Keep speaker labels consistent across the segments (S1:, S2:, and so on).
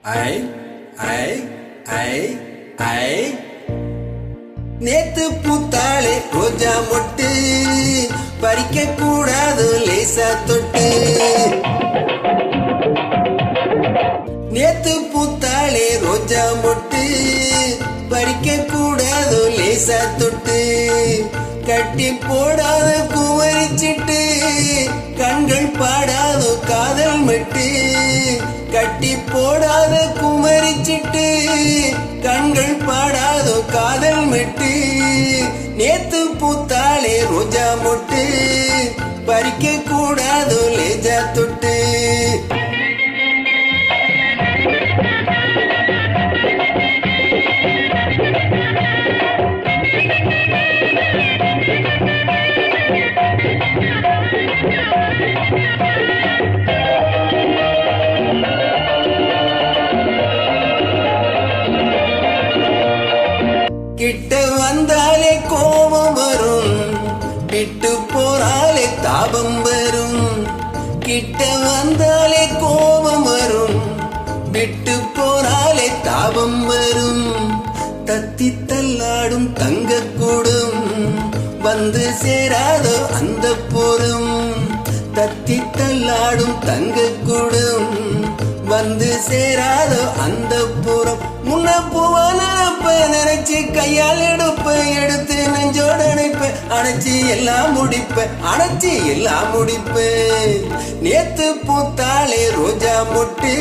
S1: ஐ ஐ ஐ ஐ நேத்து பூத்தாளே ரோஜா மொட்டு பறிக்க கூடாது லேசா தொட்டு. நேத்து பூத்தாளே ரோஜா மொட்டு பறிக்க கூடாது லேசா தொட்டு. கட்டி போடாத குவரிச்சிட்டு கண்கள் பாடாதோ காதல் மட்டு. கட்டி போடாத குமரிச்சிட்டு கண்கள் பாடாதோ காதல் மெட்டு. நேத்து பூத்தாளே ரோஜா மொட்டு பறிக்க கூடாதோ லேஜா தொட்டு. கிட்ட வந்தாலே கோபம் வரும், விட்டு போறாலே தாபம் வரும். கிட்ட வந்தாலே கோபம் வரும், விட்டு போறாலே தாபம் வரும். தத்தி தள்ளாடும் தங்க கூடும் வந்து சேராதோ அந்த போரும். தத்தி தள்ளாடும் தங்க கூடும் வந்து சேராதோ அந்த புறம். முன்ன பூவான நினைச்சு கையால் எடுத்து நெஞ்சோட அணைப்ப அணைச்சி எல்லாம் முடிப்ப அணைச்சி எல்லாம் முடிப்ப. நேத்து பூத்தாளே ரோஜா மொட்டு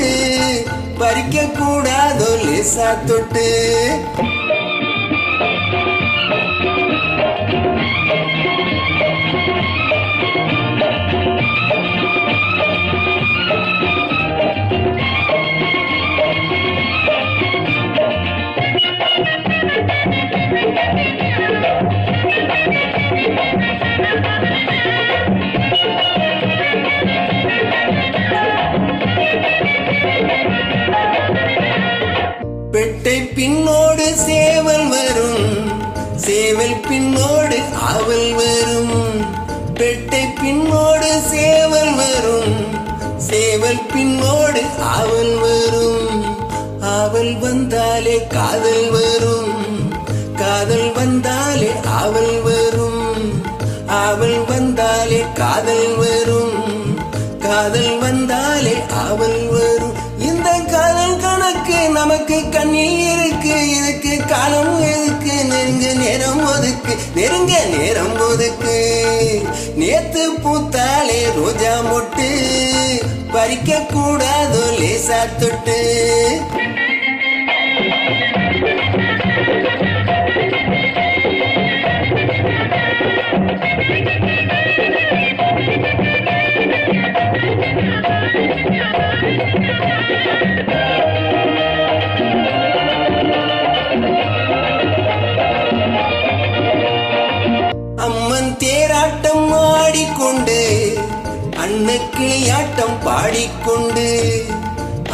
S1: பறிக்க கூடாதோ லேசா தொட்டு. பெட்டை பின்னோடு சேவல் வரும், சேவல் பின்னோடு ஆவல் வரும். பெட்டை பின்னோடு சேவல் வரும், சேவல் பின்னோடு ஆவல் வரும். ஆவல் வந்தாலே காதல் வரும், காதல் வந்தாலே ஆவல் வரும். ஆவல் வந்தாலே காதல் வரும், காதல் வந்தாலே ஆவல் வரும். இந்த காதல் கணக்கு நமக்கு கண்ணில் இருக்கு, இதுக்கு காலம் எதுக்கு? நெருங்க நேரம் ஒதுக்கு, நெருங்க நேரம் ஒதுக்கு. நேத்து பூத்தாளே ரோஜா மொட்டு பறிக்க கூடாதோ லேசா தொட்டு. அம்மன் தேராட்டம் ஆடிக்கொண்டு அன்னக்கிளியாட்டம் பாடிக்கொண்டு.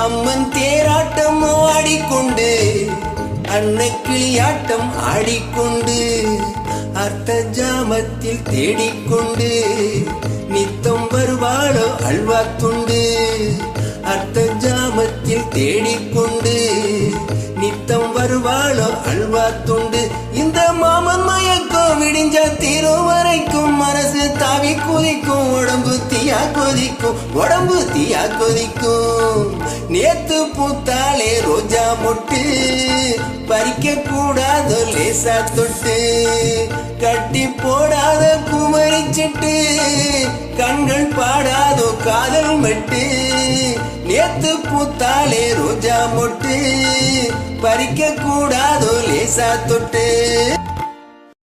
S1: அம்மன் தேராட்டம் ஆடிக்கொண்டு அன்னக்கிளியாட்டம் ஆடிக்கொண்டு. அர்த்த ஜாமத்தில் தேடிக்கொண்டு நித்தம் வருவாளோ அல்வா துண்டு. அர்த்த ஜாமத்தில் தேடிக்கொண்டு நித்தம் வருவாளோ அல்வா துண்டு. இந்த மாமன் மயக்கம் விடிஞ்சா தீரும் வரைக்கும் மனசு தாவி கொதிக்கும், உடம்பு தீயா கொதிக்கும், உடம்பு தீயா கொதிக்கும். நேத்து பூத்தாளே ரோஜா மொட்டு பறிக்க கூடாதோ லேசா தொட்டு. கட்டி போடாத குமரிச்சிட்டு கண்கள் பாடாதோ காதல் மெட்டு. நேத்து பூத்தாளே ரோஜா மொட்டு பறிக்க கூடாதோ லேசா தொட்டு.